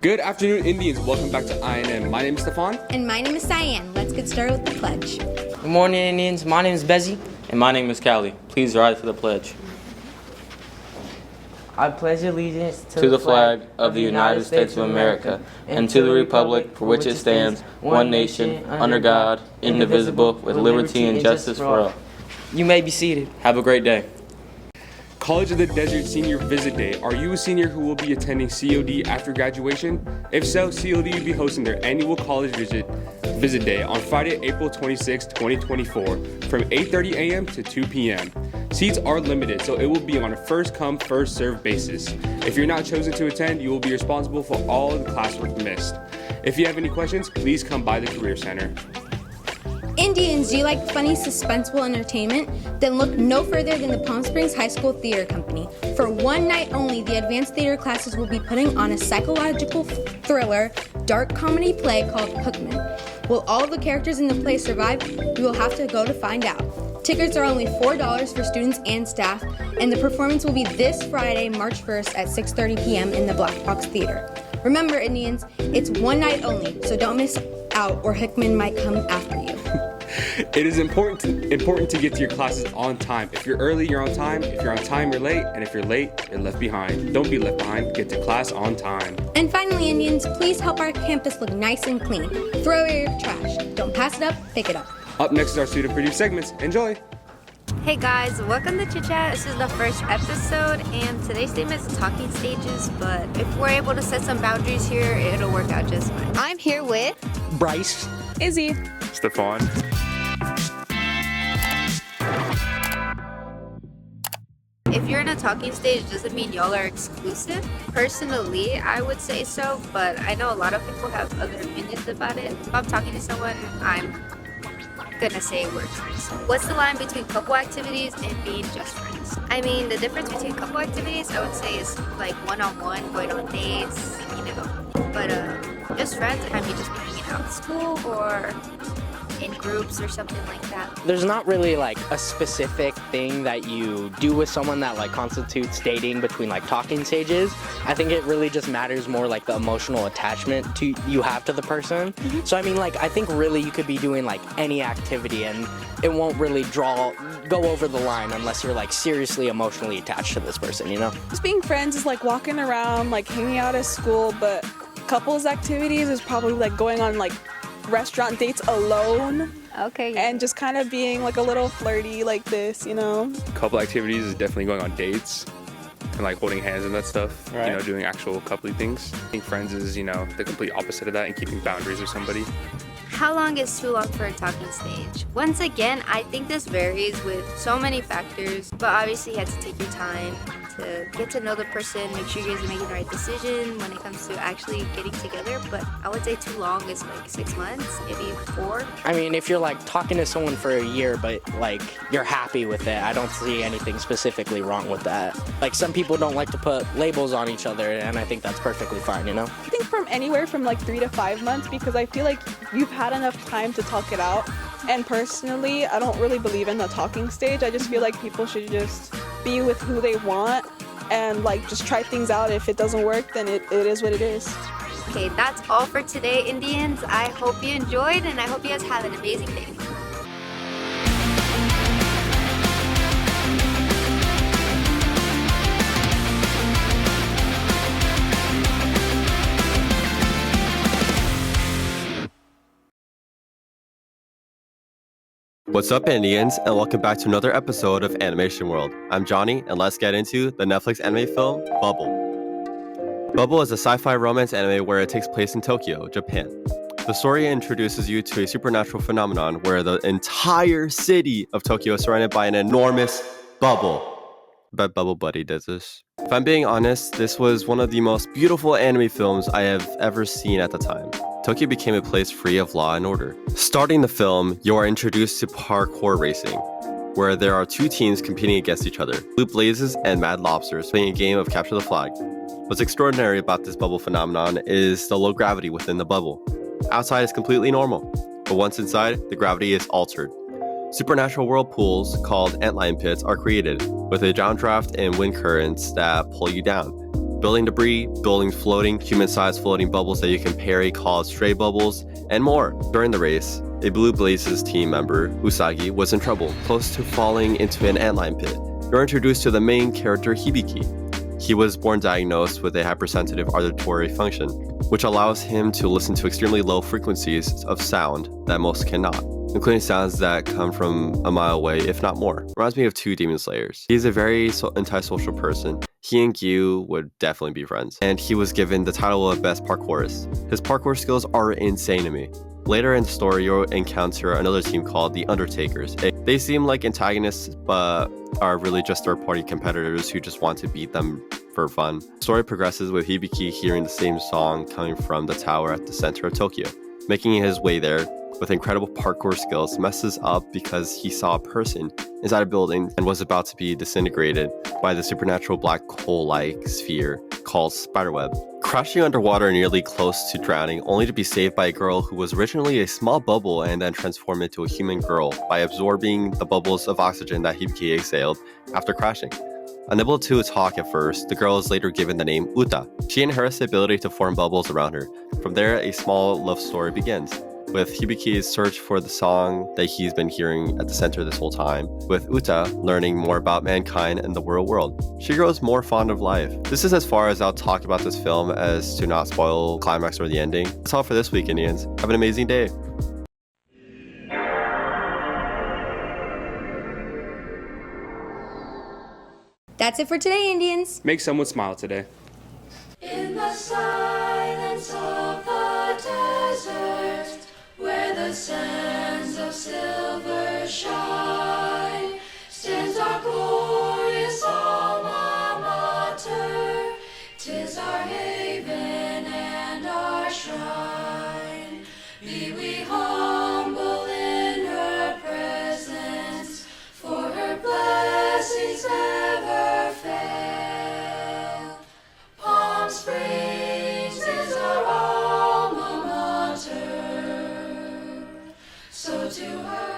Good afternoon, Indians. Welcome back to INM. My name is Stefan. And my name is Cyan. Let's get started with the pledge. Good morning, Indians. My name is Bezzy. And my name is Callie. Please rise for the pledge. I pledge allegiance To the flag of the United States of America and to the republic for which it stands, one nation, under God, indivisible, with liberty and justice for all. You may be seated. Have a great day. College of the Desert Senior Visit Day. Are you a senior who will be attending COD after graduation? If so, COD will be hosting their annual college visit day on Friday, April 26, 2024 from 8:30 a.m. to 2 p.m. Seats are limited, so it will be on a first-come, first-served basis. If you're not chosen to attend, you will be responsible for all of the classwork missed. If you have any questions, please come by the Career Center. Indians, do you like funny, suspenseful entertainment? Then look no further than the Palm Springs High School Theater Company. For one night only, the advanced theater classes will be putting on a psychological thriller, dark comedy play called Hookman. Will all of the characters in the play survive? You will have to go to find out. Tickets are only $4 for students and staff, and the performance will be this Friday, March 1st at 6:30 p.m. in the Black Box Theater. Remember, Indians, it's one night only, so don't miss out or Hickman might come after you. It is important to get to your classes on time. If you're early, you're on time. If you're on time, you're late. And if you're late, you're left behind. Don't be left behind. Get to class on time. And finally, Indians, please help our campus look nice and clean. Throw away your trash. Don't pass it up, pick it up. Up next is our student-produced segments. Enjoy. Hey guys, welcome to Chit Chat. This is the first episode, and today's theme is talking stages, but if we're able to set some boundaries here, it'll work out just fine. I'm here with Bryce. Izzy. Stefan. If you're in a talking stage, doesn't mean y'all are exclusive. Personally, I would say so, but I know a lot of people have other opinions about it. If I'm talking to someone, I'm gonna say we're friends. What's the line between couple activities and being just friends? I mean, the difference between couple activities, I would say, is like one-on-one, going on dates, but just friends, I mean, just hanging out at school or in groups or something like that. There's not really like a specific thing that you do with someone that like constitutes dating between like talking stages. I think it really just matters more like the emotional attachment you have to the person. Mm-hmm. So I mean, like, I think really you could be doing like any activity and it won't really go over the line unless you're like seriously emotionally attached to this person, you know? Just being friends is like walking around, like hanging out at school, but couples activities is probably like going on like restaurant dates alone. Okay. And just kind of being like a little flirty like this, you know? Couple activities is definitely going on dates and like holding hands and that stuff. Right. You know, doing actual coupley things. Being friends is, you know, the complete opposite of that, and keeping boundaries with somebody. How long is too long for a talking stage? Once again, I think this varies with so many factors, but obviously you have to take your time to get to know the person, make sure you guys are making the right decision when it comes to actually getting together. But I would say too long is like 6 months, maybe 4. I mean, if you're like talking to someone for a year, but like you're happy with it, I don't see anything specifically wrong with that. Like, some people don't like to put labels on each other, and I think that's perfectly fine, you know? I think from anywhere from like 3 to 5 months, because I feel like you've had enough time to talk it out. And personally, I don't really believe in the talking stage. I just feel like people should just be with who they want and like just try things out. If it doesn't work, then it is what it is. Okay, that's all for today, Indians. I hope you enjoyed, and I hope you guys have an amazing day. What's up, Indians, and welcome back to another episode of Animation World. I'm Johnny, and let's get into the Netflix anime film, Bubble. Bubble is a sci-fi romance anime where it takes place in Tokyo, Japan. The story introduces you to a supernatural phenomenon where the entire city of Tokyo is surrounded by an enormous bubble. But Bubble Buddy does this. If I'm being honest, this was one of the most beautiful anime films I have ever seen at the time. Tokyo became a place free of law and order. Starting the film, you are introduced to parkour racing, where there are 2 teams competing against each other, Blue Blazes and Mad Lobsters, playing a game of capture the flag. What's extraordinary about this bubble phenomenon is the low gravity within the bubble. Outside is completely normal, but once inside, the gravity is altered. Supernatural whirlpools called antlion pits are created, with a downdraft and wind currents that pull you down. building debris, building floating, human-sized floating bubbles that you can parry called stray bubbles, and more. During the race, a Blue Blazes team member, Usagi, was in trouble, close to falling into an antlion pit. You're introduced to the main character, Hibiki. He was born diagnosed with a hypersensitive auditory function, which allows him to listen to extremely low frequencies of sound that most cannot, including sounds that come from a mile away, if not more. Reminds me of two Demon Slayers. He's a very antisocial person. He and Gyu would definitely be friends, and he was given the title of Best Parkourist. His parkour skills are insane to me. Later in the story, you'll encounter another team called the Undertakers. They seem like antagonists, but are really just third-party competitors who just want to beat them for fun. The story progresses with Hibiki hearing the same song coming from the tower at the center of Tokyo. Making his way there with incredible parkour skills messes up because he saw a person inside a building and was about to be disintegrated by the supernatural black hole-like sphere called Spiderweb. Crashing underwater nearly close to drowning, only to be saved by a girl who was originally a small bubble and then transformed into a human girl by absorbing the bubbles of oxygen that Hibiki exhaled after crashing. Unable to talk at first, the girl is later given the name Uta. She inherits the ability to form bubbles around her. From there, a small love story begins, with Hibiki's search for the song that he's been hearing at the center this whole time, with Uta learning more about mankind and the real world. She grows more fond of life. This is as far as I'll talk about this film as to not spoil the climax or the ending. That's all for this week, Indians. Have an amazing day. That's it for today, Indians. Make someone smile today. In the silence of the desert, where the sands of silver shine, stands our glorious alma mater. 'Tis our haven and our shrine. Be we humble in her presence, for her blessings never fail. Palm Springs is our alma mater, so to her